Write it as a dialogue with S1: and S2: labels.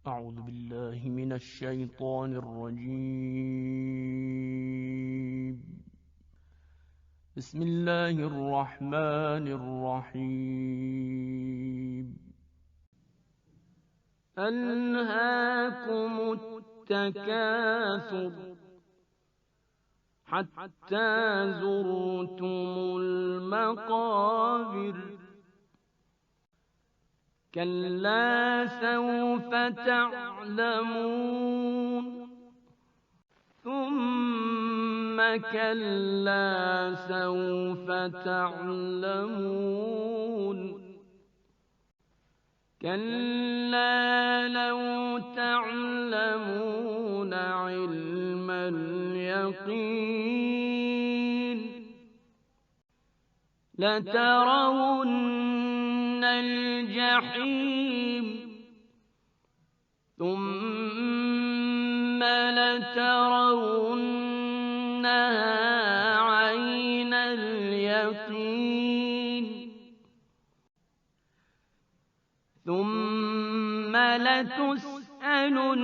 S1: أعوذ بالله من الشيطان الرجيم. بسم الله الرحمن الرحيم. ألهاكم التكاثر حتى زرتم المقابر كلا سوف تعلمون ثم كلا سوف تعلمون كلا لو تعلمون علم اليقين لترون الجحيم ثم لترونها عين اليقين ثم لتسألن